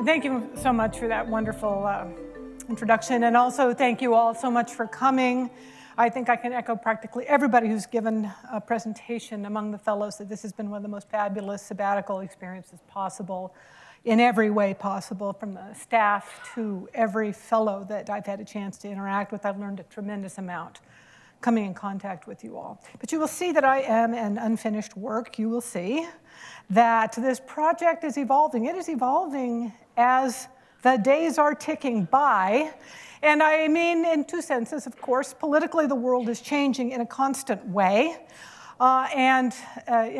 Thank you so much for that wonderful introduction, and also thank you all so much for coming. I think I can echo practically everybody who's given a presentation among the fellows that this has been one of the most fabulous sabbatical experiences possible in every way possible, from the staff to every fellow that I've had a chance to interact with. I've learned a tremendous amount coming in contact with you all. But you will see that I am an unfinished work. You will see that this project is evolving. It is evolving as the days are ticking by. And I mean in two senses, of course. Politically, the world is changing in a constant way. In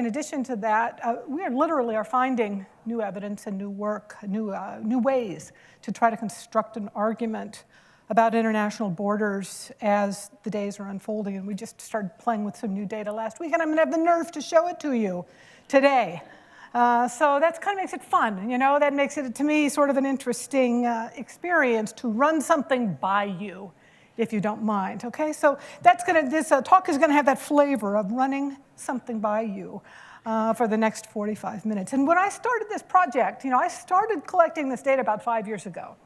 addition to that, we literally are finding new evidence and new work, new ways to try to construct an argument about international borders as the days are unfolding. And we just started playing with some new data last week, and I'm going to have the nerve to show it to you today. So that kind of makes it fun, you know? That makes it, to me, sort of an interesting experience to run something by you, if you don't mind, okay? So this talk is gonna have that flavor of running something by you for the next 45 minutes. And when I started this project, I started collecting this data about 5 years ago.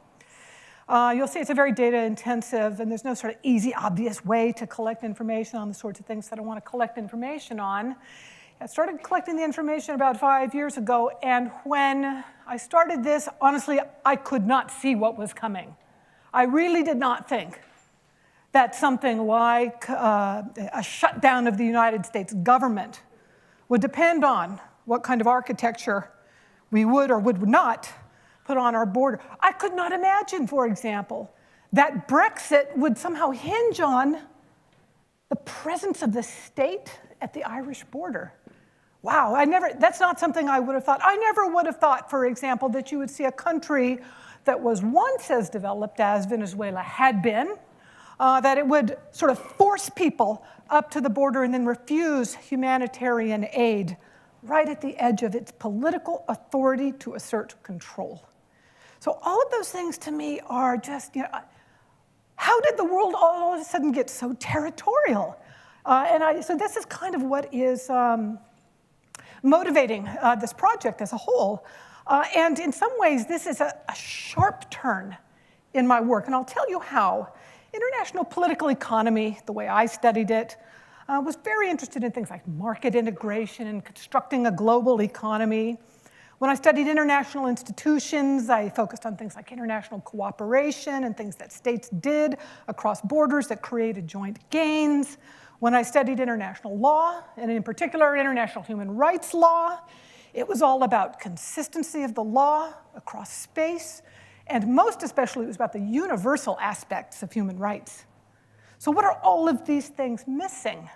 You'll see it's a very data intensive, and there's no sort of easy, obvious way to collect information on the sorts of things that I want to collect information on. I started collecting the information about 5 years ago, and when I started this, honestly, I could not see what was coming. I really did not think that something like a shutdown of the United States government would depend on what kind of architecture we would or would not put on our border. I could not imagine, for example, that Brexit would somehow hinge on the presence of the state at the Irish border. Wow, that's not something I would have thought. I never would have thought, for example, that you would see a country that was once as developed as Venezuela had been, that it would sort of force people up to the border and then refuse humanitarian aid right at the edge of its political authority to assert control. So all of those things to me are just, how did the world all of a sudden get so territorial? So this is kind of what is motivating this project as a whole. And in some ways, this is a sharp turn in my work, and I'll tell you how. International political economy, the way I studied it, was very interested in things like market integration and constructing a global economy. When I studied international institutions, I focused on things like international cooperation and things that states did across borders that created joint gains. When I studied international law, and in particular international human rights law, it was all about consistency of the law across space, and most especially it was about the universal aspects of human rights. So what are all of these things missing?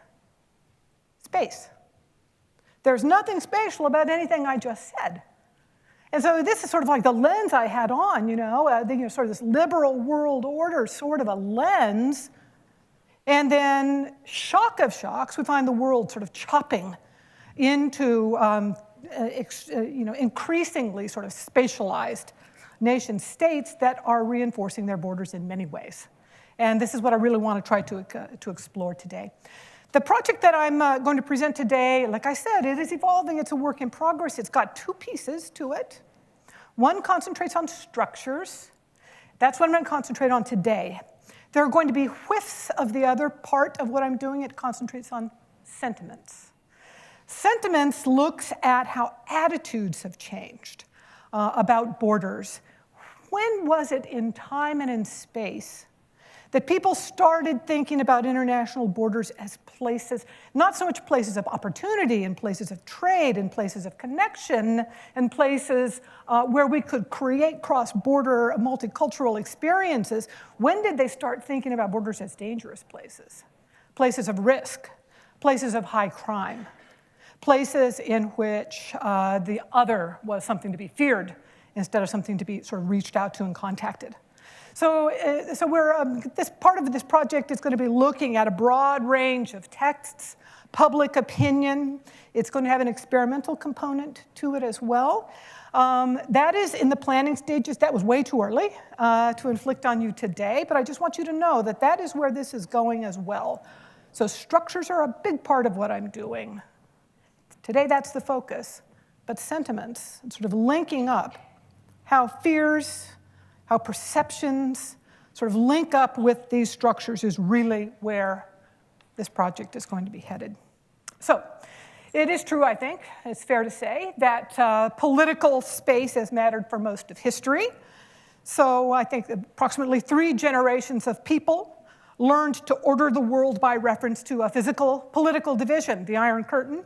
Space. There's nothing spatial about anything I just said. And so this is sort of like the lens I had on, sort of this liberal world order sort of a lens. And then, shock of shocks, we find the world sort of chopping into increasingly sort of spatialized nation states that are reinforcing their borders in many ways. And this is what I really want to try to explore today. The project that I'm going to present today, like I said, it is evolving. It's a work in progress. It's got two pieces to it. One concentrates on structures. That's what I'm going to concentrate on today. There are going to be whiffs of the other part of what I'm doing. It concentrates on sentiments. Sentiments looks at how attitudes have changed about borders. When was it in time and in space that people started thinking about international borders as places, not so much places of opportunity and places of trade and places of connection and places where we could create cross-border multicultural experiences? When did they start thinking about borders as dangerous places? Places of risk, places of high crime, places in which the other was something to be feared instead of something to be sort of reached out to and contacted. So this part of this project is going to be looking at a broad range of texts, public opinion. It's going to have an experimental component to it as well. That is in the planning stages. That was way too early to inflict on you today, but I just want you to know that that is where this is going as well. So structures are a big part of what I'm doing. Today, that's the focus. But sentiments, and sort of linking up how fears, how perceptions sort of link up with these structures is really where this project is going to be headed. So it is true, I think, it's fair to say, that political space has mattered for most of history. So I think approximately 3 generations of people learned to order the world by reference to a physical political division, the Iron Curtain.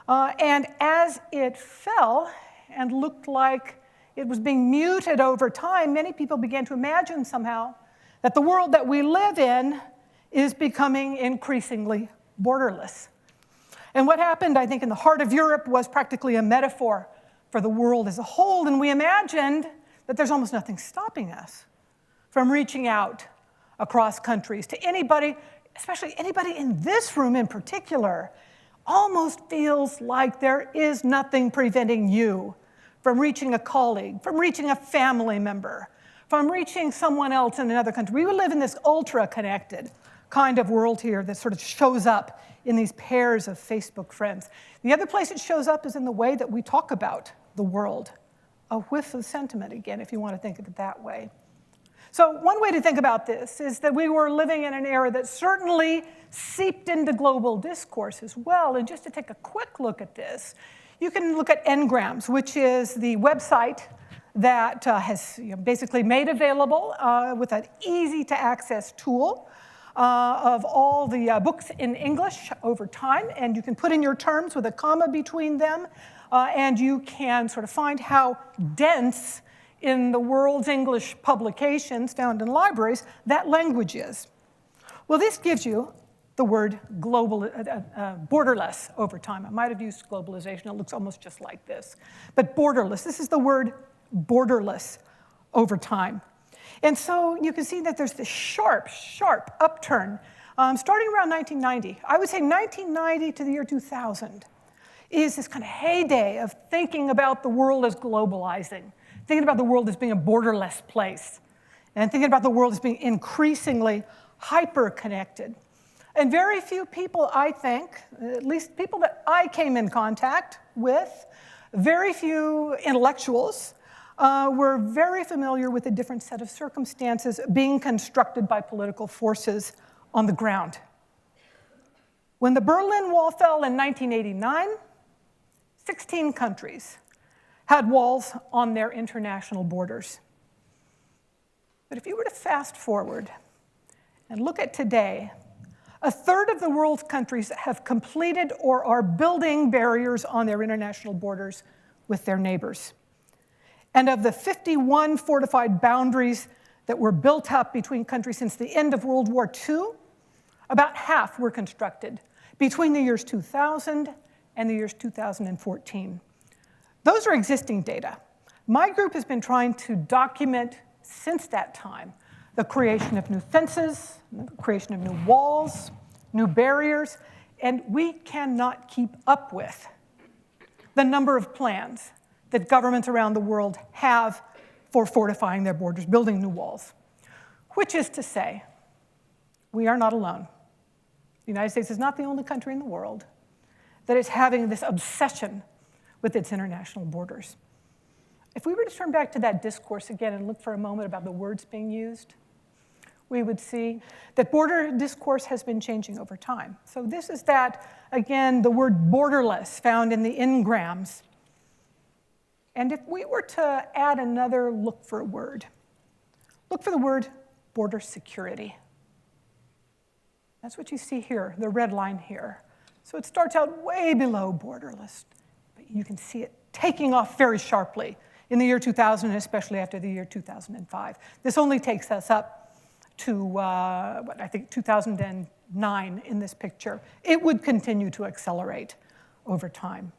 And as it fell and looked like it was being muted over time, many people began to imagine somehow that the world that we live in is becoming increasingly borderless. And what happened, I think, in the heart of Europe was practically a metaphor for the world as a whole, and we imagined that there's almost nothing stopping us from reaching out across countries to anybody, especially anybody in this room in particular, almost feels like there is nothing preventing you from reaching a colleague, from reaching a family member, from reaching someone else in another country. We live in this ultra-connected kind of world here that sort of shows up in these pairs of Facebook friends. The other place it shows up is in the way that we talk about the world. A whiff of sentiment, again, if you want to think of it that way. So one way to think about this is that we were living in an era that certainly seeped into global discourse as well. And just to take a quick look at this, you can look at Ngrams, which is the website that has basically made available with an easy-to-access tool of all the books in English over time. And you can put in your terms with a comma between them, and you can sort of find how dense in the world's English publications found in libraries that language is. Well, this gives you the word borderless over time. I might have used globalization. It looks almost just like this. But borderless, this is the word borderless over time. And so you can see that there's this sharp, sharp upturn starting around 1990. I would say 1990 to the year 2000 is this kind of heyday of thinking about the world as globalizing, thinking about the world as being a borderless place, and thinking about the world as being increasingly hyper-connected. And very few people, I think, at least people that I came in contact with, very few intellectuals were very familiar with a different set of circumstances being constructed by political forces on the ground. When the Berlin Wall fell in 1989, 16 countries had walls on their international borders. But if you were to fast forward and look at today, a third of the world's countries have completed or are building barriers on their international borders with their neighbors. And of the 51 fortified boundaries that were built up between countries since the end of World War II, about half were constructed between the years 2000 and the years 2014. Those are existing data. My group has been trying to document since that time the creation of new fences, the creation of new walls, new barriers, and we cannot keep up with the number of plans that governments around the world have for fortifying their borders, building new walls. Which is to say, we are not alone. The United States is not the only country in the world that is having this obsession with its international borders. If we were to turn back to that discourse again and look for a moment about the words being used, we would see that border discourse has been changing over time. So this is that, again, the word borderless found in the Ngrams. And if we were to add another look for a word, look for the word border security. That's what you see here, the red line here. So it starts out way below borderless, but you can see it taking off very sharply in the year 2000, and especially after the year 2005. This only takes us up to, I think 2009 in this picture. It would continue to accelerate over time.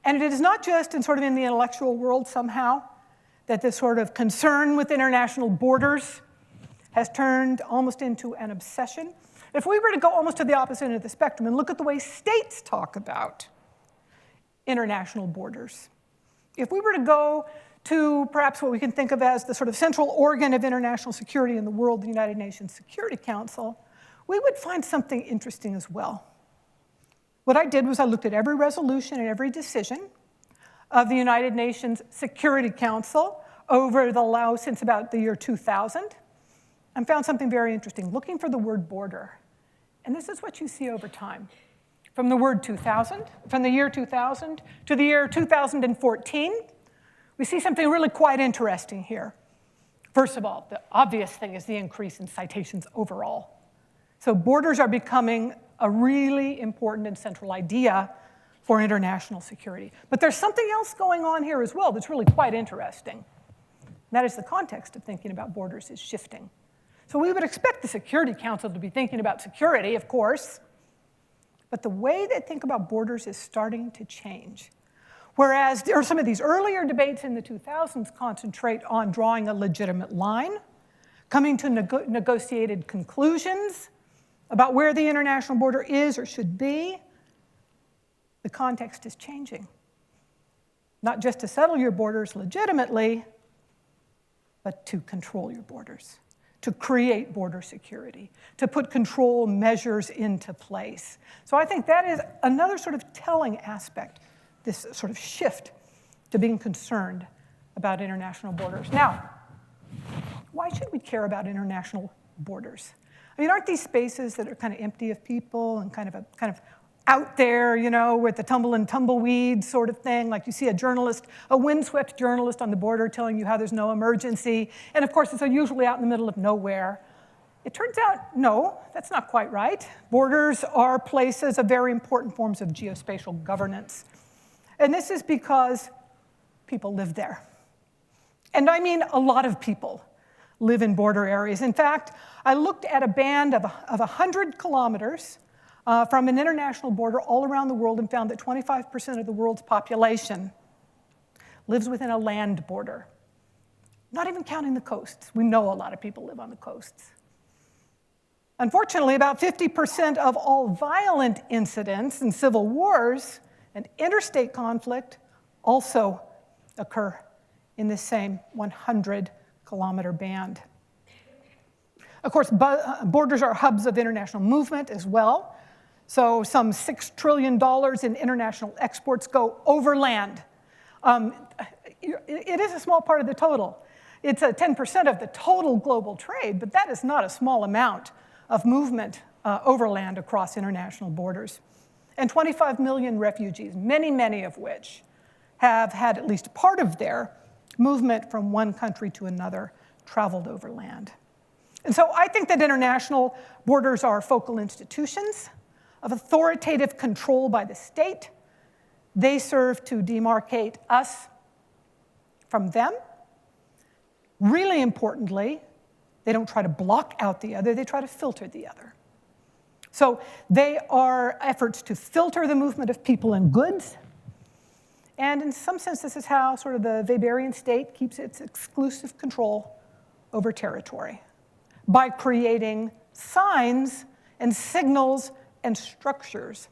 And it is not just in the intellectual world somehow that this sort of concern with international borders has turned almost into an obsession. If we were to go almost to the opposite end of the spectrum and look at the way states talk about international borders, if we were to go to perhaps what we can think of as the sort of central organ of international security in the world, the United Nations Security Council, we would find something interesting as well. What I did was I looked at every resolution and every decision of the United Nations Security Council since about the year 2000, and found something very interesting, looking for the word border. And this is what you see over time. From the year 2000 to the year 2014, we see something really quite interesting here. First of all, the obvious thing is the increase in citations overall. So borders are becoming a really important and central idea for international security. But there's something else going on here as well that's really quite interesting. That is, the context of thinking about borders is shifting. So we would expect the Security Council to be thinking about security, of course, but the way they think about borders is starting to change. Whereas there are some of these earlier debates in the 2000s concentrate on drawing a legitimate line, coming to negotiated conclusions about where the international border is or should be. The context is changing. Not just to settle your borders legitimately, but to control your borders, to create border security, to put control measures into place. So I think that is another sort of telling aspect, this sort of shift to being concerned about international borders. Now, why should we care about international borders? I mean, aren't these spaces that are kind of empty of people and kind of out there, you know, with the tumble and tumbleweed sort of thing? Like you see a windswept journalist on the border telling you how there's no emergency. And of course, it's usually out in the middle of nowhere. It turns out, no, that's not quite right. Borders are places of very important forms of geospatial governance. And this is because people live there. And I mean a lot of people live in border areas. In fact, I looked at a band of 100 kilometers from an international border all around the world and found that 25% of the world's population lives within a land border, not even counting the coasts. We know a lot of people live on the coasts. Unfortunately, about 50% of all violent incidents and civil wars and interstate conflict also occur in this same 100-kilometer band. Of course, borders are hubs of international movement as well. So some $6 trillion in international exports go overland. It is a small part of the total. It's 10% of the total global trade, but that is not a small amount of movement overland across international borders. And 25 million refugees, many of which have had at least part of their movement from one country to another traveled overland. And so I think that international borders are focal institutions of authoritative control by the state. They serve to demarcate us from them. Really importantly, they don't try to block out the other, they try to filter the other. So they are efforts to filter the movement of people and goods. And in some sense, this is how sort of the Weberian state keeps its exclusive control over territory, by creating signs and signals and structures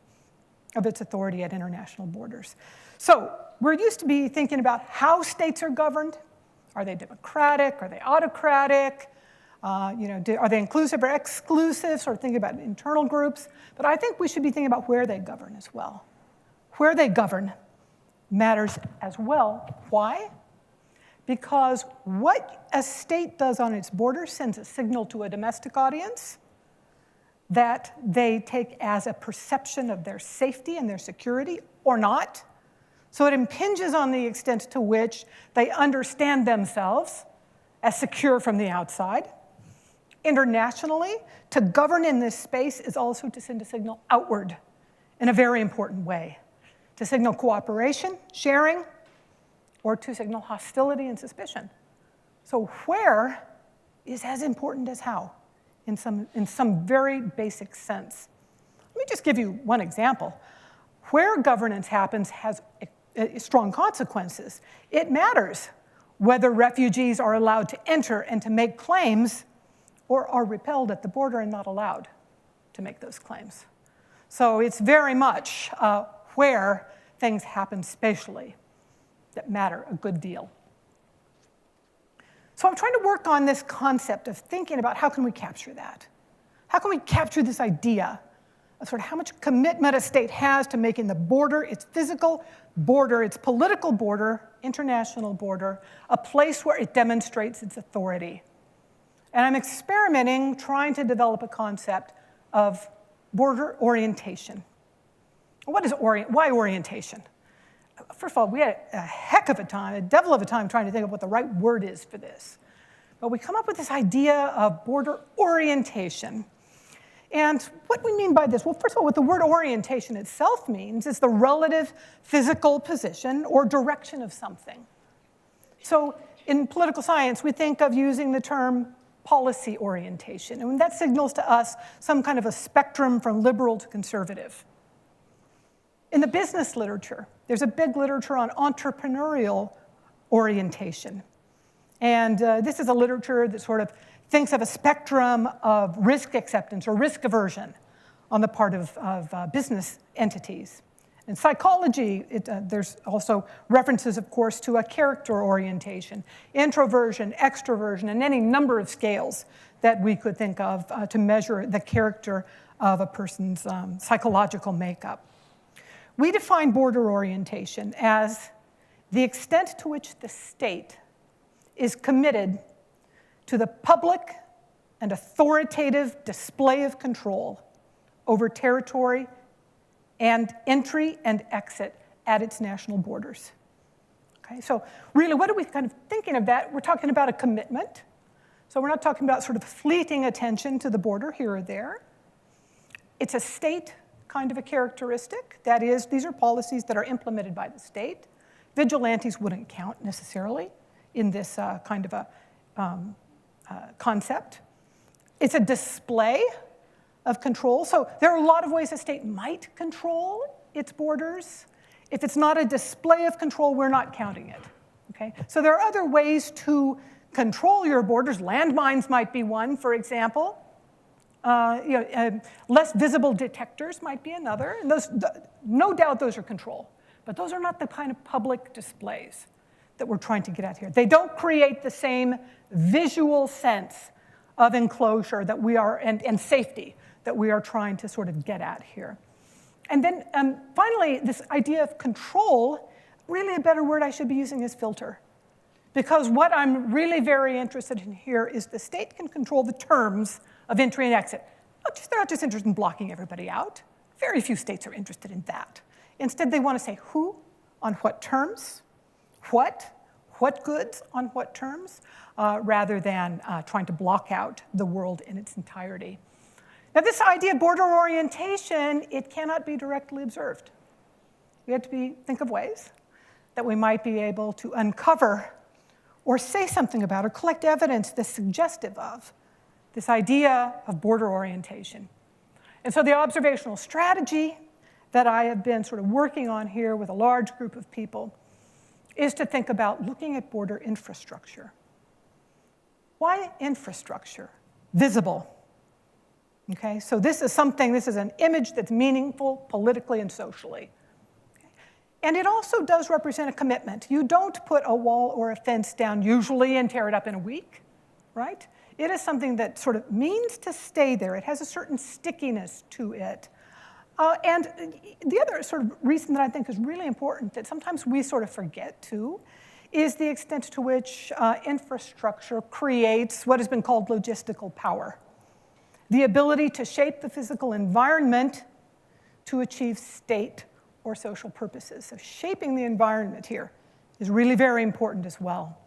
of its authority at international borders. So we're used to be thinking about how states are governed. Are they democratic? Are they autocratic? Are they inclusive or exclusive? Sort of thinking about internal groups. But I think we should be thinking about where they govern as well. Where they govern matters as well. Why? Because what a state does on its borders sends a signal to a domestic audience that they take as a perception of their safety and their security or not. So it impinges on the extent to which they understand themselves as secure from the outside. Internationally, to govern in this space is also to send a signal outward in a very important way, to signal cooperation, sharing, or to signal hostility and suspicion. So where is as important as how, in some very basic sense. Let me just give you one example. Where governance happens has strong consequences. It matters whether refugees are allowed to enter and to make claims or are repelled at the border and not allowed to make those claims. So it's very much where things happen spatially that matter a good deal. So I'm trying to work on this concept of thinking about how can we capture that? How can we capture this idea sort of how much commitment a state has to making the border, its physical border, its political border, international border, a place where it demonstrates its authority. And I'm experimenting, trying to develop a concept of border orientation. Why orientation? First of all, we had a heck of a time, a devil of a time trying to think of what the right word is for this. But we come up with this idea of border orientation. And what we mean by this, well, first of all, what the word orientation itself means is the relative physical position or direction of something. So in political science, we think of using the term policy orientation, and that signals to us some kind of a spectrum from liberal to conservative. In the business literature, there's a big literature on entrepreneurial orientation. And this is a literature that sort of thinks of a spectrum of risk acceptance or risk aversion on the part of business entities. In psychology, there's also references, of course, to a character orientation, introversion, extroversion, and any number of scales that we could think of to measure the character of a person's psychological makeup. We define border orientation as the extent to which the state is committed to the public and authoritative display of control over territory and entry and exit at its national borders. Okay, so really, what are we kind of thinking of that? We're talking about a commitment. So we're not talking about sort of fleeting attention to the border here or there. It's a state kind of a characteristic. That is, these are policies that are implemented by the state. Vigilantes wouldn't count necessarily in this kind of a concept. It's a display of control. So there are a lot of ways a state might control its borders. If it's not a display of control, we're not counting it. Okay? So there are other ways to control your borders. Landmines might be one, for example. Less visible detectors might be another. And those, no doubt those are control. But those are not the kind of public displays that we're trying to get at here. They don't create the same visual sense of enclosure that we are, and safety that we are trying to sort of get at here. And then finally, this idea of control, really a better word I should be using is filter. Because what I'm really very interested in here is the state can control the terms of entry and exit. They're not just interested in blocking everybody out. Very few states are interested in that. Instead, they want to say who, on what terms, what goods on what terms, rather than trying to block out the world in its entirety. Now, this idea of border orientation, it cannot be directly observed. We have to think of ways that we might be able to uncover or say something about or collect evidence that's suggestive of this idea of border orientation. And so the observational strategy that I have been sort of working on here with a large group of people is to think about looking at border infrastructure. Why infrastructure? Visible. Okay, so this is an image that's meaningful politically and socially. Okay? And it also does represent a commitment. You don't put a wall or a fence down usually and tear it up in a week, right? It is something that sort of means to stay there. It has a certain stickiness to it. And the other sort of reason that I think is really important that sometimes we sort of forget too is the extent to which infrastructure creates what has been called logistical power. The ability to shape the physical environment to achieve state or social purposes. So shaping the environment here is really very important as well.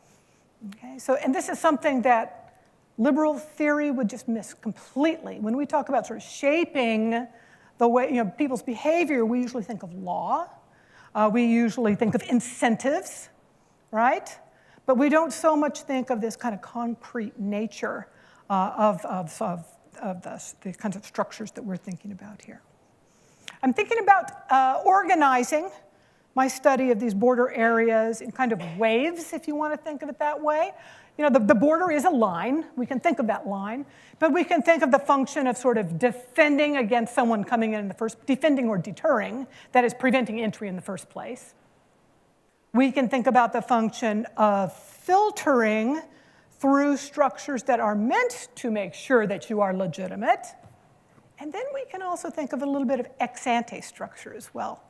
Okay, so, and this is something that liberal theory would just miss completely. When we talk about sort of shaping the way, people's behavior, we usually think of law. We usually think of incentives, right? But we don't so much think of this kind of concrete nature of the kinds of structures that we're thinking about here. I'm thinking about organizing my study of these border areas in kind of waves, if you want to think of it that way. The border is a line. We can think of that line. But we can think of the function of sort of defending against someone coming in the first, defending or deterring, that is preventing entry in the first place. We can think about the function of filtering through structures that are meant to make sure that you are legitimate. And then we can also think of a little bit of ex-ante structure as well.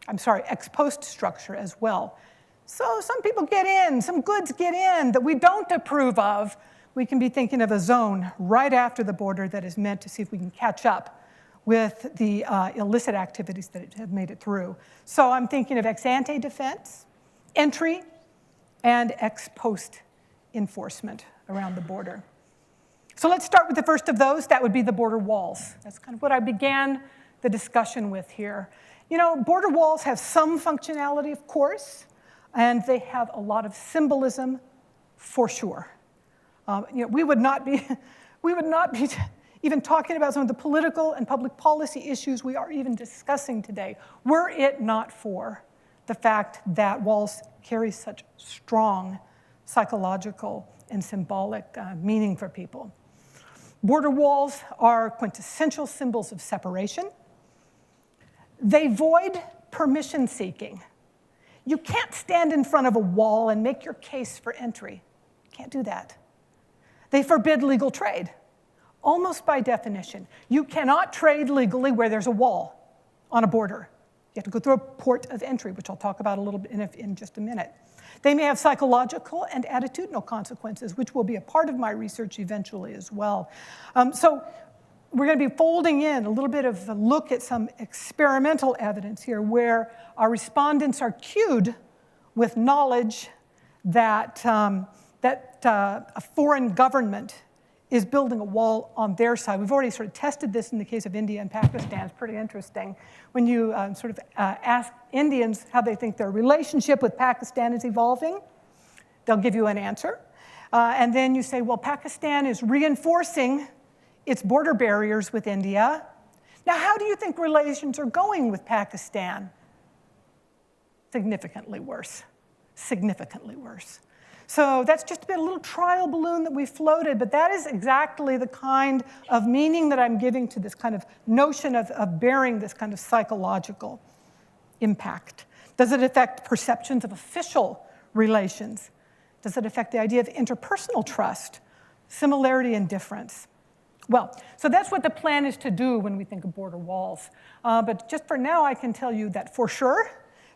I'm sorry, ex-post structure as well. So some people get in, some goods get in that we don't approve of. We can be thinking of a zone right after the border that is meant to see if we can catch up with the illicit activities that have made it through. So I'm thinking of ex-ante defense, entry, and ex-post enforcement around the border. So let's start with the first of those. That would be the border walls. That's kind of what I began the discussion with here. You know, border walls have some functionality, of course, and they have a lot of symbolism for sure. You know, we would not be even talking about some of the political and public policy issues we are even discussing today, were it not for the fact that walls carry such strong psychological and symbolic meaning for people. Border walls are quintessential symbols of separation. They void permission seeking. You can't stand in front of a wall and make your case for entry. You can't do that. They forbid legal trade, almost by definition. You cannot trade legally where there's a wall on a border. You have to go through a port of entry, which I'll talk about a little bit in just a minute. They may have psychological and attitudinal consequences, which will be a part of my research eventually as well. So we're going to be folding in a little bit of a look at some experimental evidence here where our respondents are cued with knowledge that, a foreign government is building a wall on their side. We've already sort of tested this in the case of India and Pakistan. It's pretty interesting. When you ask Indians how they think their relationship with Pakistan is evolving, they'll give you an answer. And then you say, well, Pakistan is reinforcing its border barriers with India. Now, how do you think relations are going with Pakistan? Significantly worse. Significantly worse. So that's just a little trial balloon that we floated, but that is exactly the kind of meaning that I'm giving to this kind of notion of bearing this kind of psychological impact. Does it affect perceptions of official relations? Does it affect the idea of interpersonal trust, similarity and difference? Well, so that's what the plan is to do when we think of border walls. But just for now, I can tell you that for sure,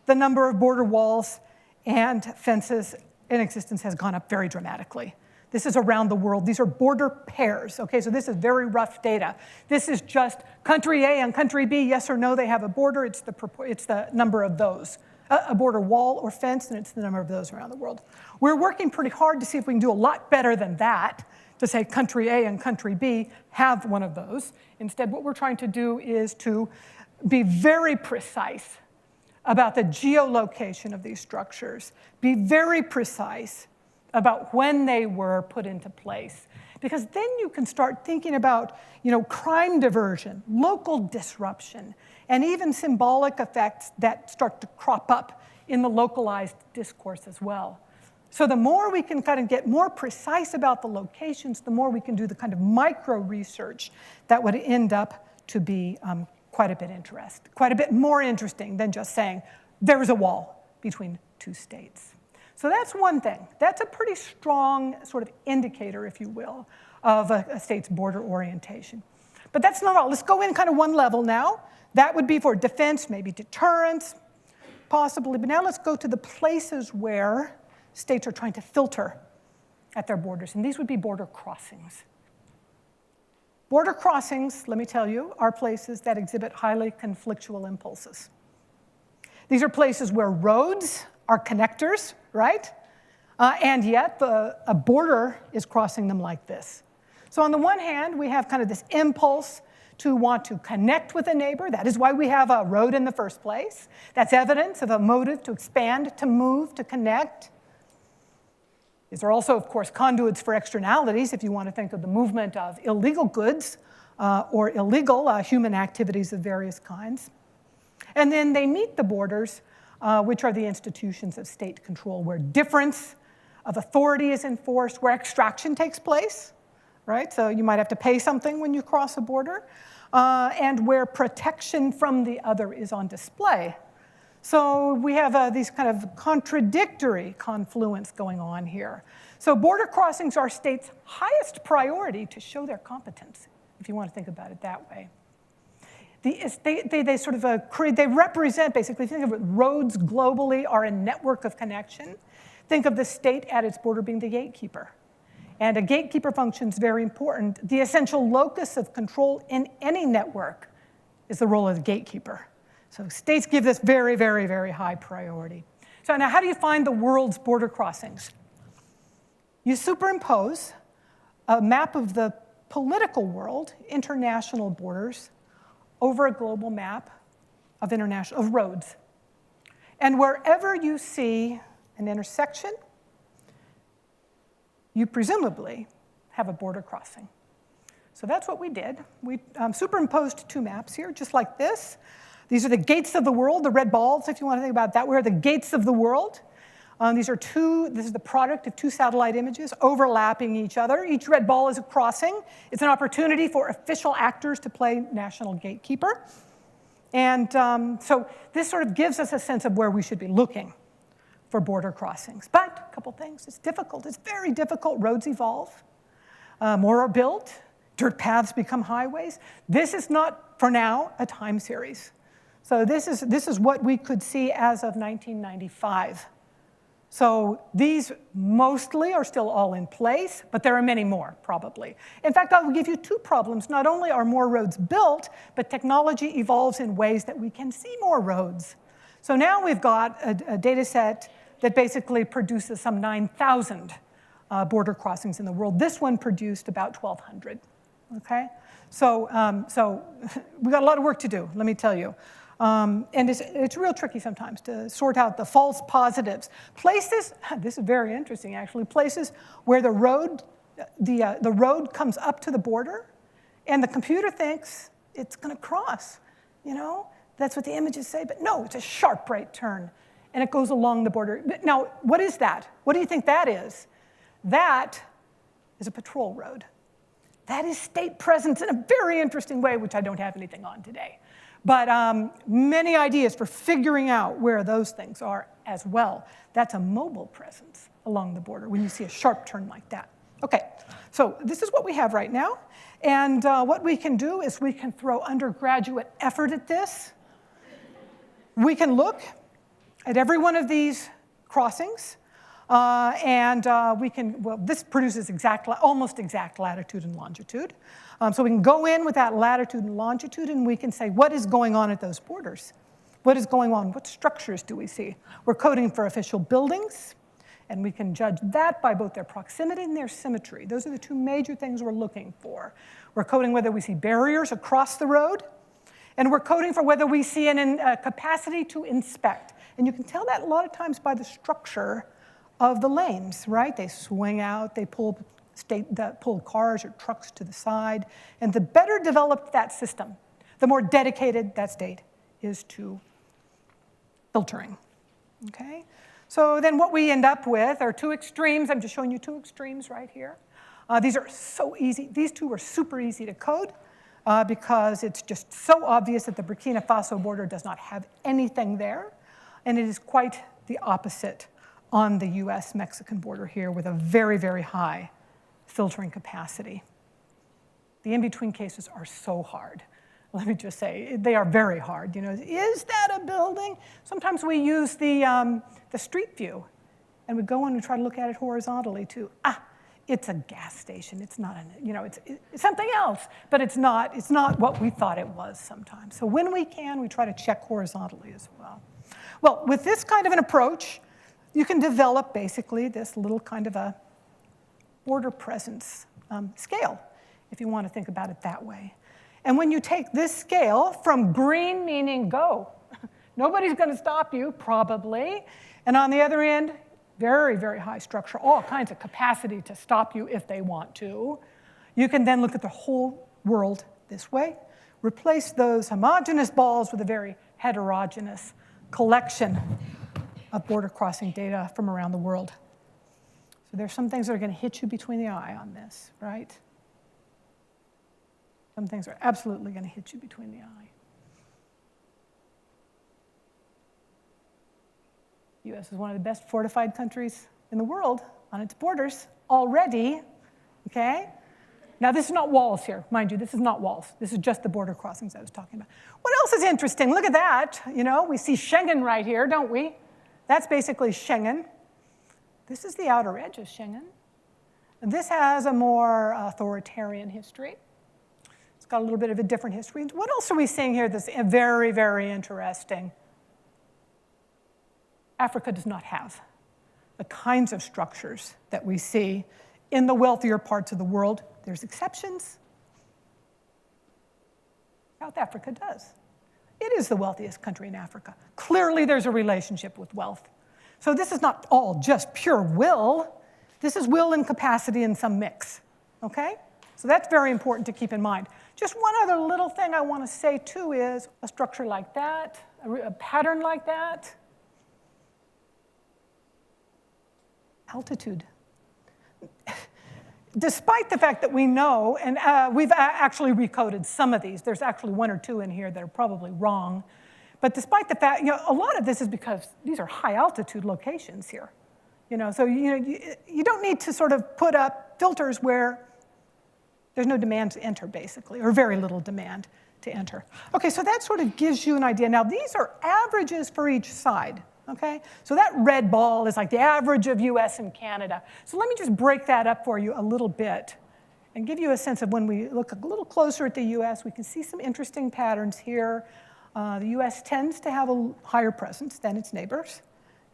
the number of border walls and fences in existence has gone up very dramatically. This is around the world. These are border pairs, okay? So this is very rough data. This is just country A and country B, yes or no, they have a border. It's the number of those. A border wall or fence, and it's the number of those around the world. We're working pretty hard to see if we can do a lot better than that, to say country A and country B have one of those. Instead, what we're trying to do is to be very precise about the geolocation of these structures, be very precise about when they were put into place. Because then you can start thinking about, crime diversion, local disruption, and even symbolic effects that start to crop up in the localized discourse as well. So the more we can kind of get more precise about the locations, the more we can do the kind of micro research that would end up to be quite a bit more interesting than just saying there is a wall between two states. So that's one thing. That's a pretty strong sort of indicator, if you will, of a state's border orientation. But that's not all. Let's go in kind of one level now. That would be for defense, maybe deterrence, possibly. But now let's go to the places where states are trying to filter at their borders, and these would be border crossings. Border crossings, let me tell you, are places that exhibit highly conflictual impulses. These are places where roads are connectors, right? And yet a border is crossing them like this. So on the one hand, we have kind of this impulse to want to connect with a neighbor. That is why we have a road in the first place. That's evidence of a motive to expand, to move, to connect. These are also, of course, conduits for externalities, if you want to think of the movement of illegal goods or illegal human activities of various kinds. And then they meet the borders, which are the institutions of state control, where difference of authority is enforced, where extraction takes place, right? So you might have to pay something when you cross a border, and where protection from the other is on display. So we have these kind of contradictory confluence going on here. So border crossings are states' highest priority to show their competence, if you want to think about it that way. They sort of they represent, basically, think of it, roads globally are a network of connection. Think of the state at its border being the gatekeeper. And a gatekeeper function is very important. The essential locus of control in any network is the role of the gatekeeper. So states give this very, very, very high priority. So now how do you find the world's border crossings? You superimpose a map of the political world, international borders, over a global map of roads. And wherever you see an intersection, you presumably have a border crossing. So that's what we did. We superimposed two maps here, just like this. These are the gates of the world, the red balls, if you want to think about that. Where are the gates of the world? This is the product of two satellite images overlapping each other. Each red ball is a crossing. It's an opportunity for official actors to play national gatekeeper. And so this sort of gives us a sense of where we should be looking for border crossings. But a couple things, it's difficult. It's very difficult. Roads evolve. More are built. Dirt paths become highways. This is not, for now, a time series. So this is what we could see as of 1995. So these mostly are still all in place, but there are many more, probably. In fact, I will give you two problems. Not only are more roads built, but technology evolves in ways that we can see more roads. So now we've got a data set that basically produces some 9,000 border crossings in the world. This one produced about 1,200, okay? So we've got a lot of work to do, let me tell you. And it's real tricky sometimes to sort out the false positives. Places, this is very interesting actually, places where the road comes up to the border and the computer thinks it's going to cross, you know? That's what the images say, but no, it's a sharp right turn and it goes along the border. Now, what is that? What do you think that is? That is a patrol road. That is state presence in a very interesting way, which I don't have anything on today. But many ideas for figuring out where those things are as well. That's a mobile presence along the border when you see a sharp turn like that. Okay, so this is what we have right now. And what we can do is we can throw undergraduate effort at this. We can look at every one of these crossings. This produces almost exact latitude and longitude. So we can go in with that latitude and longitude and we can say, what is going on at those borders? What is going on? What structures do we see? We're coding for official buildings, and we can judge that by both their proximity and their symmetry. Those are the two major things we're looking for. We're coding whether we see barriers across the road, and we're coding for whether we see a capacity to inspect. And you can tell that a lot of times by the structure of the lanes, right? They swing out, they pull cars or trucks to the side. And the better developed that system, the more dedicated that state is to filtering, okay? So then what we end up with are two extremes. I'm just showing you two extremes right here. These are so easy. These two are super easy to code because it's just so obvious that the Burkina Faso border does not have anything there. And it is quite the opposite on the US-Mexican border here with a very, very high filtering capacity. The in-between cases are so hard. Let me just say, they are very hard. You know, is that a building? Sometimes we use the street view, and we go in and try to look at it horizontally too. It's a gas station. It's not, it's something else, but it's not what we thought it was sometimes. So when we can, we try to check horizontally as well. Well, with this kind of an approach, you can develop basically this little kind of a border presence scale, if you want to think about it that way. And when you take this scale from green, meaning go, nobody's going to stop you, probably, and on the other end, very, very high structure, all kinds of capacity to stop you if they want to, you can then look at the whole world this way, replace those homogeneous balls with a very heterogeneous collection of border crossing data from around the world. So there's some things that are going to hit you between the eye on this, right? Some things are absolutely going to hit you between the eye. The US is one of the best fortified countries in the world on its borders already, okay? Now, this is not walls here. Mind you, this is not walls. This is just the border crossings I was talking about. What else is interesting? Look at that. You know, we see Schengen right here, don't we? That's basically Schengen. This is the outer edge of Schengen. And this has a more authoritarian history. It's got a little bit of a different history. What else are we seeing here that's very, very interesting? Africa does not have the kinds of structures that we see in the wealthier parts of the world. There's exceptions. South Africa does. It is the wealthiest country in Africa. Clearly, there's a relationship with wealth. So this is not all just pure will. This is will and capacity in some mix, okay? So that's very important to keep in mind. Just one other little thing I want to say, too, is a structure like that, a pattern like that, altitude. Despite the fact that we know, and we've actually recoded some of these, there's actually one or two in here that are probably wrong, but despite the fact, a lot of this is because these are high altitude locations here. So you don't need to sort of put up filters where there's no demand to enter, basically, or very little demand to enter. Okay, so that sort of gives you an idea. Now, these are averages for each side. Okay, so that red ball is like the average of US and Canada. So let me just break that up for you a little bit and give you a sense of when we look a little closer at the US, we can see some interesting patterns here. The US tends to have a higher presence than its neighbors,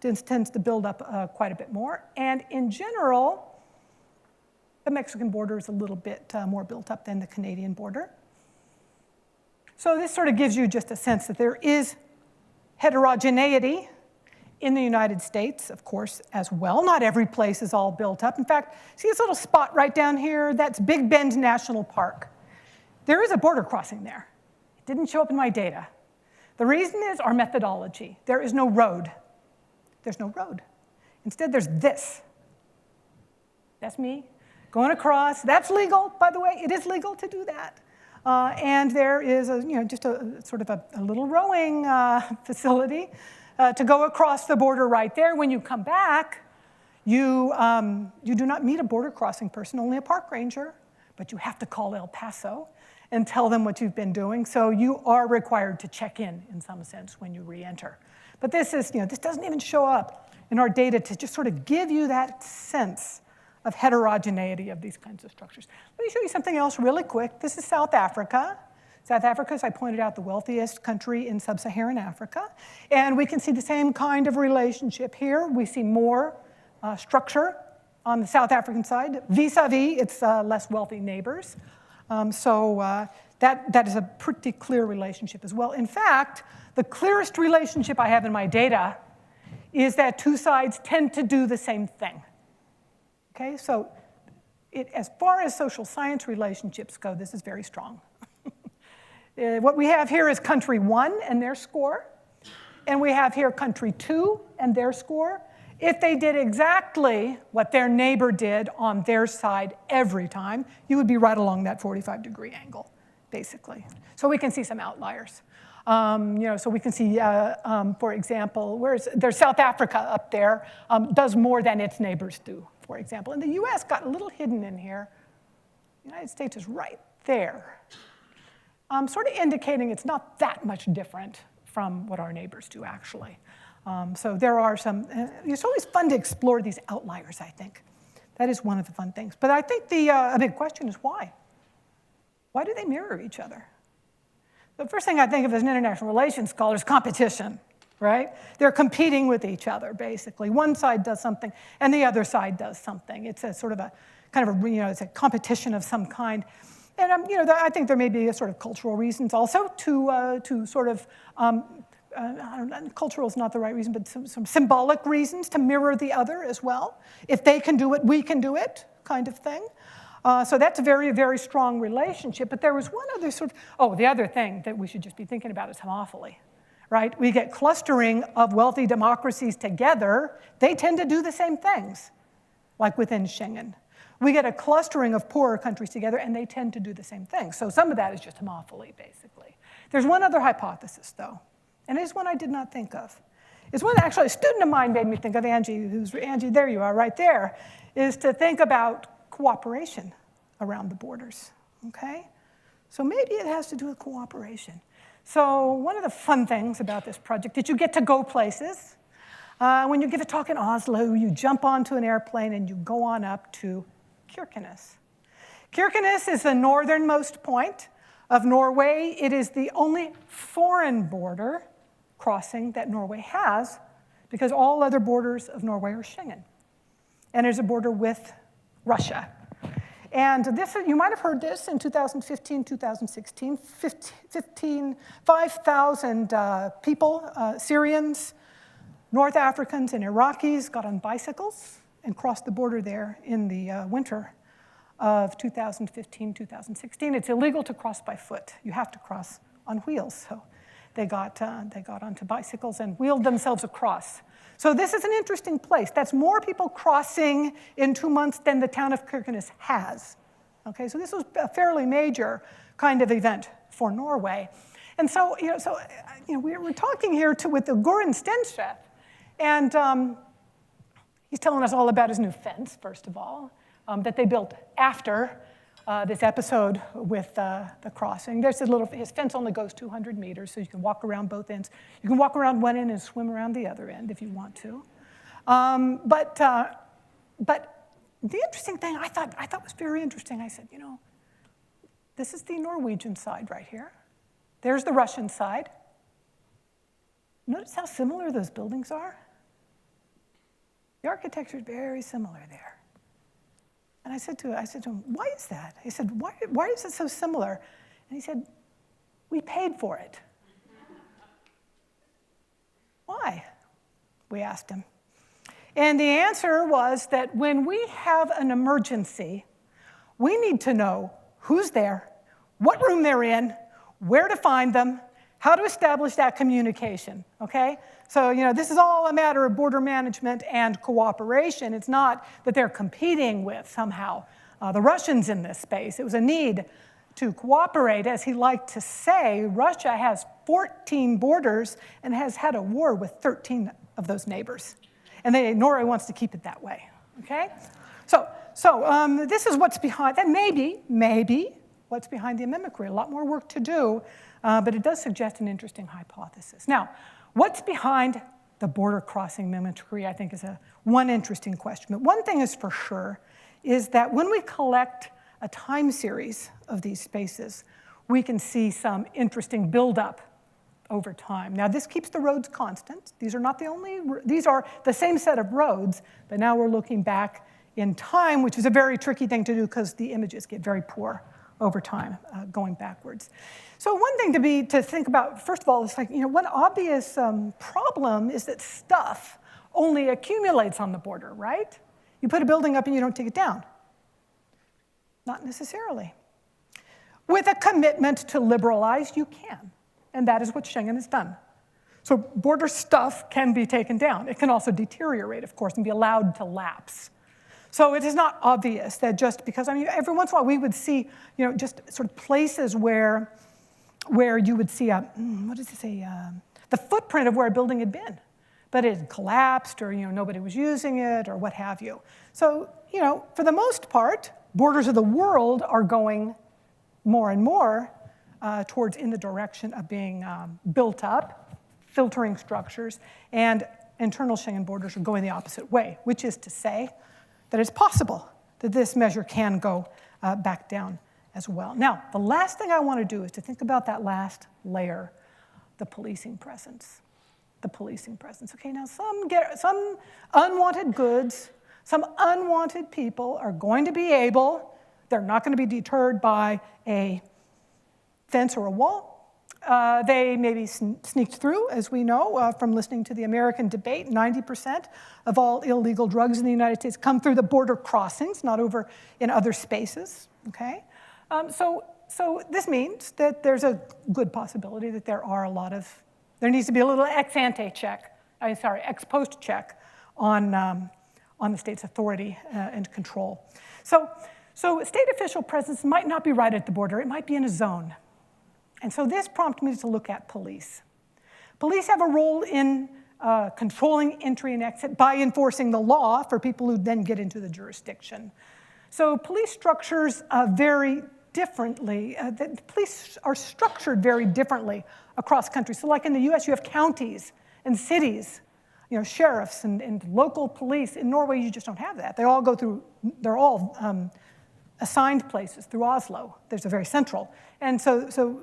tends to build up quite a bit more. And in general, the Mexican border is a little bit more built up than the Canadian border. So this sort of gives you just a sense that there is heterogeneity in the United States, of course, as well. Not every place is all built up. In fact, see this little spot right down here? That's Big Bend National Park. There is a border crossing there. It didn't show up in my data. The reason is our methodology. There is no road. There's no road. Instead, there's this. That's me going across. That's legal, by the way. It is legal to do that. And there is just a sort of a little rowing facility to go across the border right there. When you come back, you do not meet a border crossing person, only a park ranger, but you have to call El Paso and tell them what you've been doing. So you are required to check in some sense, when you re-enter. But this is, this doesn't even show up in our data to just sort of give you that sense of heterogeneity of these kinds of structures. Let me show you something else really quick. This is South Africa. South Africa, as I pointed out, the wealthiest country in sub-Saharan Africa. And we can see the same kind of relationship here. We see more structure on the South African side, vis-a-vis its less wealthy neighbors. So that is a pretty clear relationship as well. In fact, the clearest relationship I have in my data is that two sides tend to do the same thing. Okay, so as far as social science relationships go, this is very strong. What we have here is country 1 and their score, and we have here country 2 and their score. If they did exactly what their neighbor did on their side every time, you would be right along that 45-degree angle, basically. So we can see some outliers. So we can see, for example, there's South Africa up there, does more than its neighbors do, for example. And the US got a little hidden in here. The United States is right there. Sort of indicating it's not that much different from what our neighbors do, actually. So there are some, it's always fun to explore these outliers, I think. That is one of the fun things. But I think a big question is why? Why do they mirror each other? The first thing I think of as an international relations scholar is competition, right? They're competing with each other, basically. One side does something, and the other side does something. It's a sort of a, it's a competition of some kind. And I think there may be a sort of cultural reasons also to sort of, cultural is not the right reason, but some symbolic reasons to mirror the other as well. If they can do it, we can do it, kind of thing. So that's a very, very strong relationship. But there was one other sort of, the other thing that we should just be thinking about is homophily, right? We get clustering of wealthy democracies together. They tend to do the same things, like within Schengen. We get a clustering of poorer countries together, and they tend to do the same thing. So some of that is just homophily, basically. There's one other hypothesis, though, and it's one I did not think of. It's one that actually a student of mine made me think of, Angie, Angie, there you are, right there, is to think about cooperation around the borders, okay? So maybe it has to do with cooperation. So one of the fun things about this project is you get to go places. When you give a talk in Oslo, you jump onto an airplane and you go on up to Kirkenes. Kirkenes is the northernmost point of Norway. It is the only foreign border crossing that Norway has, because all other borders of Norway are Schengen. And there's a border with Russia. And this, you might have heard this in 2015, 2016, 5,000 people, Syrians, North Africans, and Iraqis got on bicycles and crossed the border there in the winter of 2015, 2016. It's illegal to cross by foot. You have to cross on wheels. So they got onto bicycles and wheeled themselves across. So this is an interesting place. That's more people crossing in 2 months than the town of Kirkenes has. Okay, so this was a fairly major kind of event for Norway. And so, we're talking here with the Goran Stenchef, and he's telling us all about his new fence, first of all, that they built after this episode with the crossing. There's his fence only goes 200 meters, so you can walk around both ends. You can walk around one end and swim around the other end if you want to. But the interesting thing I thought was very interesting, I said, this is the Norwegian side right here. There's the Russian side. Notice how similar those buildings are? The architecture is very similar there. And I said to him, why is that? He said, why is it so similar? And he said, we paid for it. Why? We asked him. And the answer was that when we have an emergency, we need to know who's there, what room they're in, where to find them, how to establish that communication, okay? So, this is all a matter of border management and cooperation. It's not that they're competing with, somehow, the Russians in this space. It was a need to cooperate. As he liked to say, Russia has 14 borders and has had a war with 13 of those neighbors. And Norway wants to keep it that way, okay? So this is what's behind, that maybe what's behind the mimicry. A lot more work to do, but it does suggest an interesting hypothesis. Now, what's behind the border crossing mimicry, I think, is one interesting question. But one thing is for sure is that when we collect a time series of these spaces, we can see some interesting buildup over time. Now, this keeps the roads constant. These are the same set of roads, but now we're looking back in time, which is a very tricky thing to do because the images get very poor over time, going backwards. So one thing to think about, first of all, is one obvious problem is that stuff only accumulates on the border, right? You put a building up and you don't take it down. Not necessarily. With a commitment to liberalize, you can. And that is what Schengen has done. So border stuff can be taken down. It can also deteriorate, of course, and be allowed to lapse. So it is not obvious that just because, every once in a while we would see, just sort of places where you would see the footprint of where a building had been, but it had collapsed or, nobody was using it or what have you. So, for the most part, borders of the world are going more and more towards in the direction of being built up, filtering structures, and internal Schengen borders are going the opposite way, which is to say that it's possible that this measure can go back down as well. Now, the last thing I want to do is to think about that last layer, the policing presence. The policing presence. Okay, now some unwanted goods, some unwanted people are going to be they're not going to be deterred by a fence or a wall. They may be sneaked through, as we know from listening to the American debate. 90% of all illegal drugs in the United States come through the border crossings, not over in other spaces, okay? So this means that there's a good possibility that there needs to be a little ex-post check on the state's authority and control. So state official presence might not be right at the border. It might be in a zone. And so this prompted me to look at police. Police have a role in controlling entry and exit by enforcing the law for people who then get into the jurisdiction. So police structures vary differently. The police are structured very differently across countries. So like in the US, you have counties and cities, sheriffs and local police. In Norway, you just don't have that. They all go through, they're all assigned places through Oslo. There's a very central. And so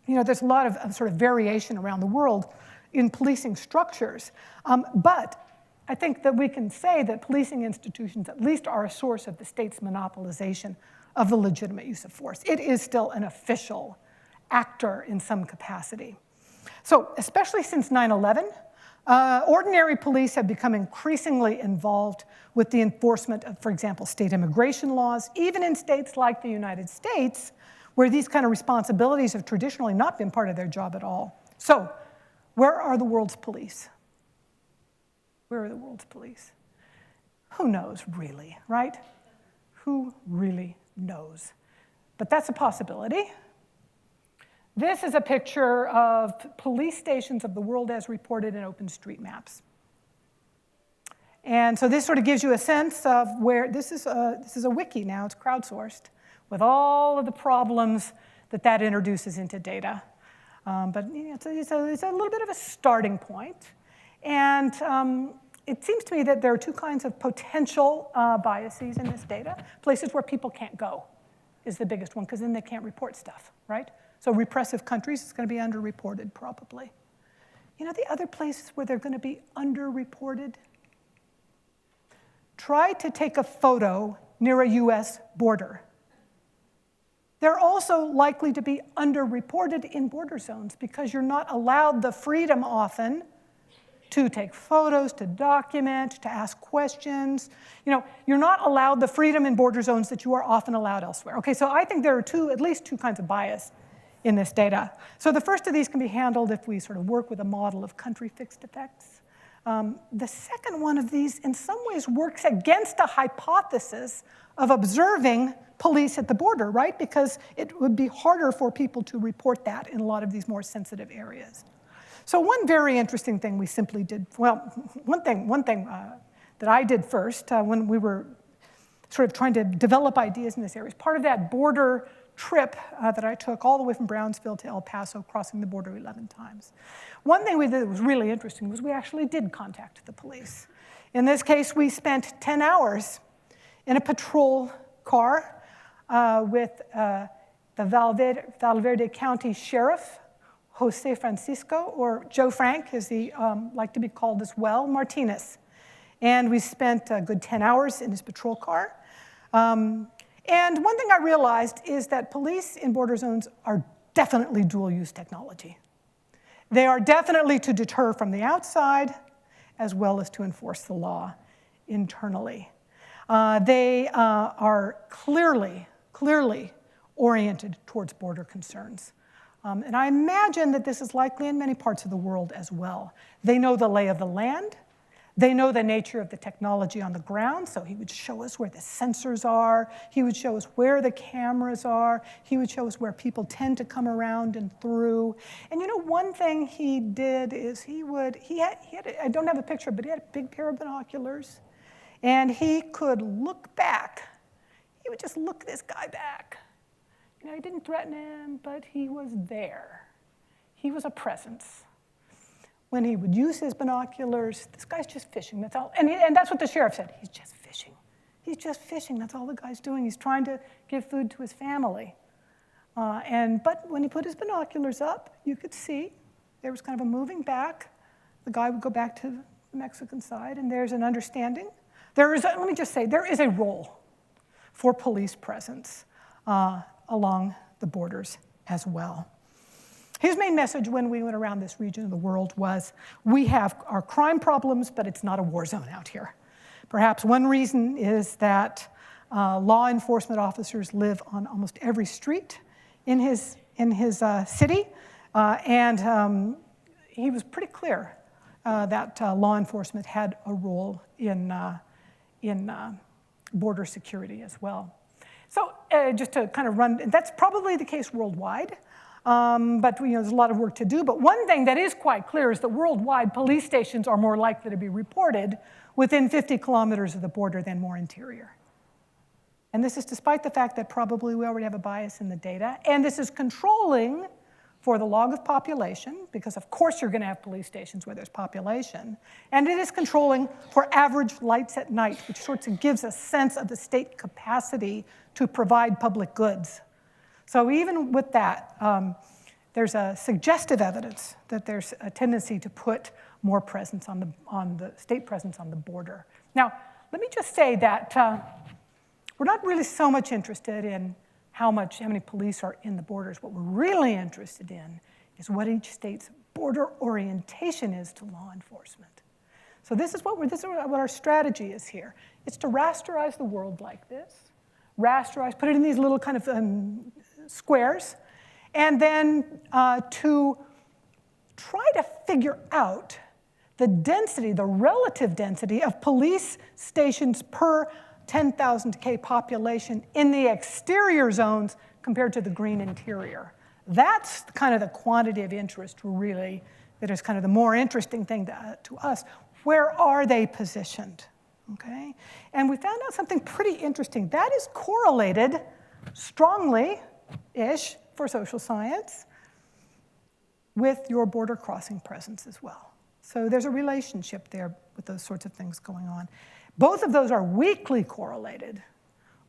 there's a lot of sort of variation around the world in policing structures. But I think that we can say that policing institutions at least are a source of the state's monopolization of the legitimate use of force. It is still an official actor in some capacity. So especially since 9/11, ordinary police have become increasingly involved with the enforcement of, for example, state immigration laws, even in states like the United States, where these kind of responsibilities have traditionally not been part of their job at all. So where are the world's police? Where are the world's police? Who knows, really, right? Who really knows? But that's a possibility. This is a picture of police stations of the world as reported in OpenStreetMaps. And so this sort of gives you a sense of where, this is a wiki now, it's crowdsourced, with all of the problems that introduces into data. But it's a little bit of a starting point. And it seems to me that there are two kinds of potential biases in this data. Places where people can't go is the biggest one, because then they can't report stuff, right? So repressive countries is going to be underreported, probably. The other places where they're going to be underreported? Try to take a photo near a US border. They're also likely to be underreported in border zones because you're not allowed the freedom often to take photos, to document, to ask questions. You're not allowed the freedom in border zones that you are often allowed elsewhere. Okay, so I think there are at least two kinds of bias in this data. So the first of these can be handled if we sort of work with a model of country fixed effects. The second one of these in some ways works against a hypothesis of observing police at the border, right? Because it would be harder for people to report that in a lot of these more sensitive areas. So one very interesting thing we simply did, well, one thing that I did first when we were sort of trying to develop ideas in this area, is part of that border trip that I took all the way from Brownsville to El Paso, crossing the border 11 times. One thing we did that was really interesting was we actually did contact the police. In this case, we spent 10 hours in a patrol car with the Valverde County Sheriff, Jose Francisco, or Joe Frank, as he like to be called as well, Martinez. And we spent a good 10 hours in his patrol car. And one thing I realized is that police in border zones are definitely dual-use technology. They are definitely to deter from the outside as well as to enforce the law internally. They are clearly oriented towards border concerns. And I imagine that this is likely in many parts of the world as well. They know the lay of the land. They know the nature of the technology on the ground, so he would show us where the sensors are. He would show us where the cameras are. He would show us where people tend to come around and through. And one thing he did is he had I don't have a picture, but he had a big pair of binoculars. And he could look back. He would just look this guy back. He didn't threaten him, but he was there. He was a presence. When he would use his binoculars, this guy's just fishing, that's all. And that's what the sheriff said, he's just fishing. He's just fishing, that's all the guy's doing. He's trying to give food to his family. But when he put his binoculars up, you could see there was kind of a moving back. The guy would go back to the Mexican side, and there's an understanding. Let me just say, there is a role for police presence along the borders as well. His main message when we went around this region of the world was, we have our crime problems, but it's not a war zone out here. Perhaps one reason is that law enforcement officers live on almost every street in his city, and he was pretty clear that law enforcement had a role in border security as well. So just to kind of run, that's probably the case worldwide. But there's a lot of work to do. But one thing that is quite clear is that worldwide, police stations are more likely to be reported within 50 kilometers of the border than more interior. And this is despite the fact that probably we already have a bias in the data. And this is controlling for the log of population, because of course you're going to have police stations where there's population. And it is controlling for average lights at night, which sort of gives a sense of the state capacity to provide public goods. So even with that, there's a suggestive evidence that there's a tendency to put more presence on the state presence on the border. Now, let me just say that we're not really so much interested in how many police are in the borders. What we're really interested in is what each state's border orientation is to law enforcement. So this is what our strategy is here. It's to rasterize the world like this, rasterize, put it in these little kind of squares, and then to try to figure out the density, the relative density of police stations per 10,000 K population in the exterior zones compared to the green interior. That's kind of the quantity of interest really that is kind of the more interesting thing to us. Where are they positioned? Okay? And we found out something pretty interesting. That is correlated strongly-ish for social science with your border crossing presence as well. So there's a relationship there with those sorts of things going on. Both of those are weakly correlated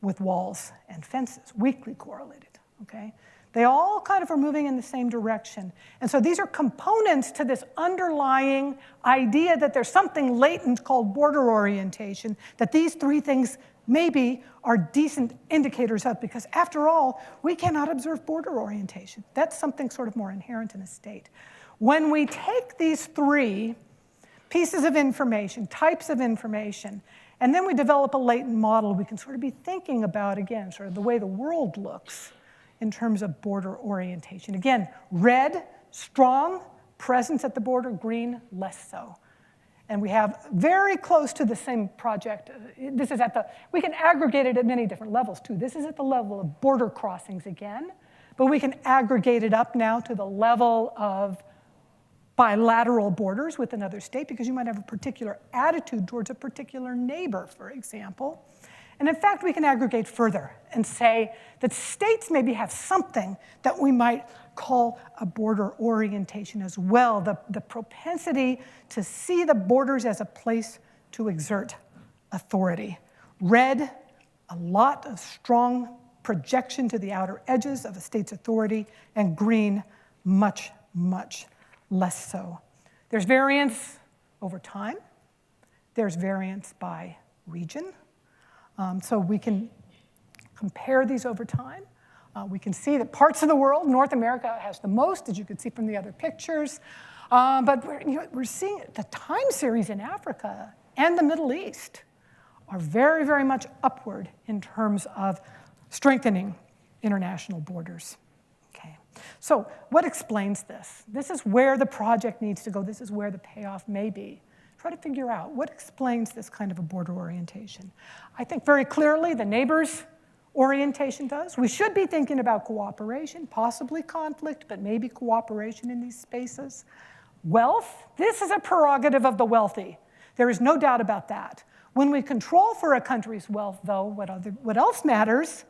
with walls and fences, weakly correlated, okay? They all kind of are moving in the same direction. And so these are components to this underlying idea that there's something latent called border orientation, that these three things maybe are decent indicators of, because after all, we cannot observe border orientation. That's something sort of more inherent in a state. When we take these three pieces of information, types of information, and then we develop a latent model, we can sort of be thinking about, again, sort of the way the world looks in terms of border orientation. Again, red, strong presence at the border, green, less so. And we have very close to the same project. This is we can aggregate it at many different levels too. This is at the level of border crossings again, but we can aggregate it up now to the level of bilateral borders with another state, because you might have a particular attitude towards a particular neighbor, for example. And in fact, we can aggregate further and say that states maybe have something that we might call a border orientation as well, the propensity to see the borders as a place to exert authority. Red, a lot of strong projection to the outer edges of a state's authority, and green, much, much less so. There's variance over time. There's variance by region. So we can compare these over time. We can see that parts of the world, North America has the most, as you can see from the other pictures. But we're seeing the time series in Africa and the Middle East are very, very much upward in terms of strengthening international borders. Okay. So what explains this? This is where the project needs to go. This is where the payoff may be. Try to figure out what explains this kind of a border orientation. I think very clearly the neighbors orientation does. We should be thinking about cooperation, possibly conflict, but maybe cooperation in these spaces. Wealth, this is a prerogative of the wealthy. There is no doubt about that. When we control for a country's wealth, though, what else matters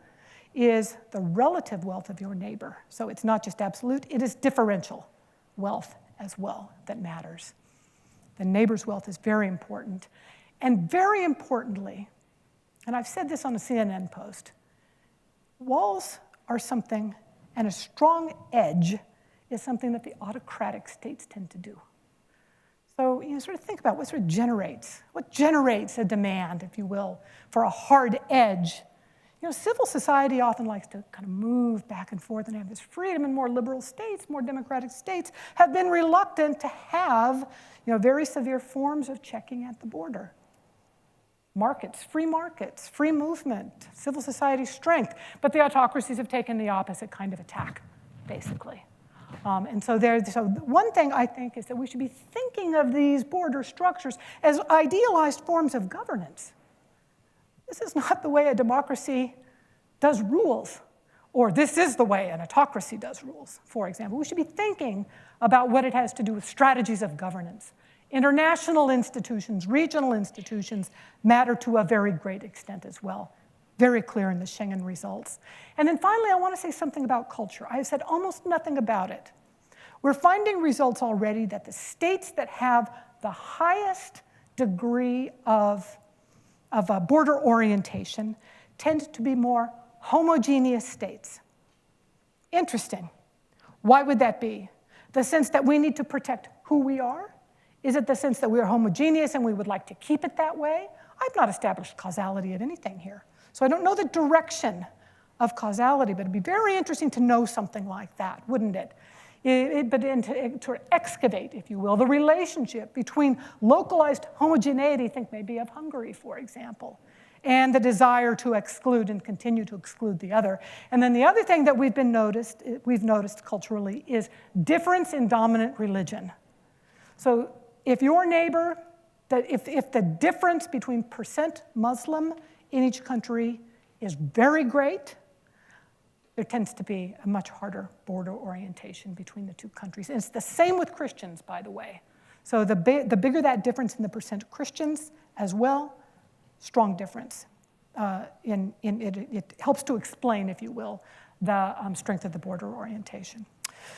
is the relative wealth of your neighbor. So it's not just absolute, it is differential wealth as well that matters. The neighbor's wealth is very important. And very importantly, and I've said this on a CNN post, walls are something, and a strong edge is something that the autocratic states tend to do. So sort of think about what generates a demand, if you will, for a hard edge. Civil society often likes to kind of move back and forth and have this freedom, and more liberal states, more democratic states have been reluctant to have very severe forms of checking at the border. Markets, free movement, civil society strength, but the autocracies have taken the opposite kind of attack, basically. And so one thing I think is that we should be thinking of these border structures as idealized forms of governance. This is not the way a democracy does rules, or this is the way an autocracy does rules, for example. We should be thinking about what it has to do with strategies of governance. International institutions, regional institutions matter to a very great extent as well. very clear in the Schengen results. And then finally, I want to say something about culture. I've said almost nothing about it. We're finding results already that the states that have the highest degree of border orientation tend to be more homogeneous states. Interesting. Why would that be? The sense that we need to protect who we are? Is it the sense that we are homogeneous and we would like to keep it that way? I've not established causality of anything here. So I don't know the direction of causality, but it'd be very interesting to know something like that, wouldn't it? But to excavate, if you will, the relationship between localized homogeneity, think maybe of Hungary, for example, and the desire to exclude and continue to exclude the other. And then the other thing that we've noticed culturally is difference in dominant religion. So if your neighbor, if the difference between percent Muslim in each country is very great, there tends to be a much harder border orientation between the two countries. And it's the same with Christians, by the way. So the bigger that difference in the percent Christians as well, strong difference. It helps to explain, if you will, the strength of the border orientation.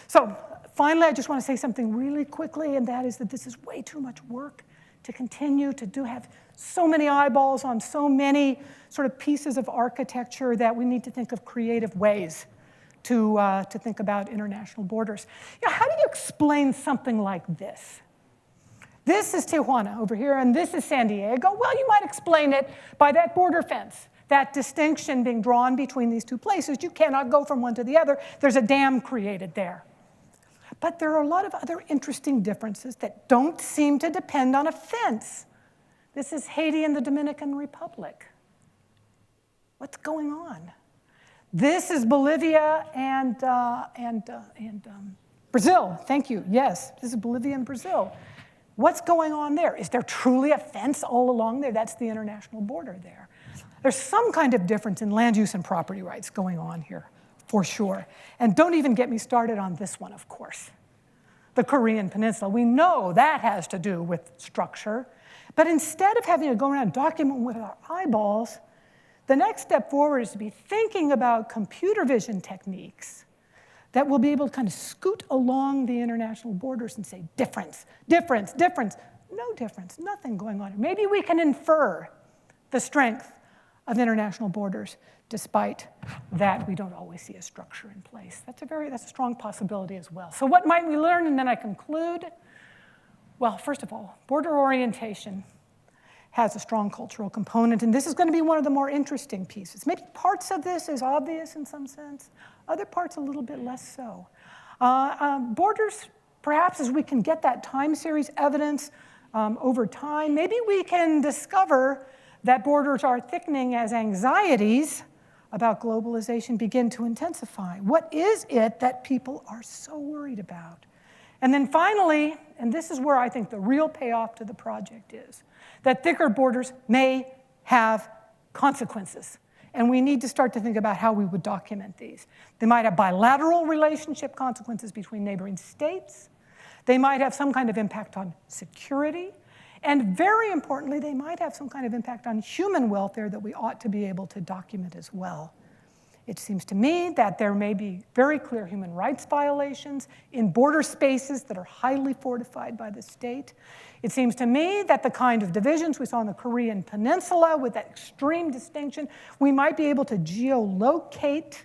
So finally, I just want to say something really quickly, and that is that this is way too much work to continue to have so many eyeballs on so many sort of pieces of architecture that we need to think of creative ways to think about international borders. You know, how do you explain something like this? This is Tijuana over here, and this is San Diego. Well, you might explain it by that border fence, that distinction being drawn between these two places. You cannot go from one to the other. There's a dam created there. But there are a lot of other interesting differences that don't seem to depend on a fence. This is Haiti and the Dominican Republic. What's going on? This is Bolivia and Brazil. Thank you. Yes, this is Bolivia and Brazil. What's going on there? Is there truly a fence all along there? That's the international border there. There's some kind of difference in land use and property rights going on here, for sure. And don't even get me started on this one, of course. The Korean Peninsula. We know that has to do with structure. But instead of having to go around and document with our eyeballs, the next step forward is to be thinking about computer vision techniques that will be able to kind of scoot along the international borders and say, difference, difference, difference. No difference, nothing going on. Maybe we can infer the strength of international borders, despite that we don't always see a structure in place. That's a strong possibility as well. So what might we learn? And then I conclude. Well, first of all, border orientation has a strong cultural component, and this is going to be one of the more interesting pieces. Maybe parts of this is obvious in some sense, other parts a little bit less so. Borders, perhaps as we can get that time series evidence over time, maybe we can discover that borders are thickening as anxieties about globalization begin to intensify. What is it that people are so worried about? And then finally, and this is where I think the real payoff to the project is, that thicker borders may have consequences. And we need to start to think about how we would document these. They might have bilateral relationship consequences between neighboring states. They might have some kind of impact on security. And very importantly, they might have some kind of impact on human welfare that we ought to be able to document as well. It seems to me that there may be very clear human rights violations in border spaces that are highly fortified by the state. It seems to me that the kind of divisions we saw in the Korean Peninsula with that extreme distinction, we might be able to geolocate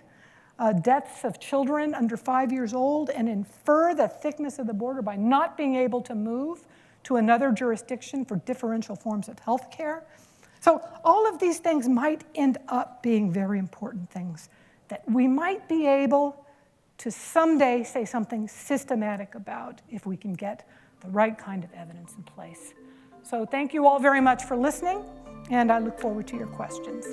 deaths of children under 5 years old and infer the thickness of the border by not being able to move to another jurisdiction for differential forms of health care. So all of these things might end up being very important things that we might be able to someday say something systematic about if we can get the right kind of evidence in place. So thank you all very much for listening, and I look forward to your questions.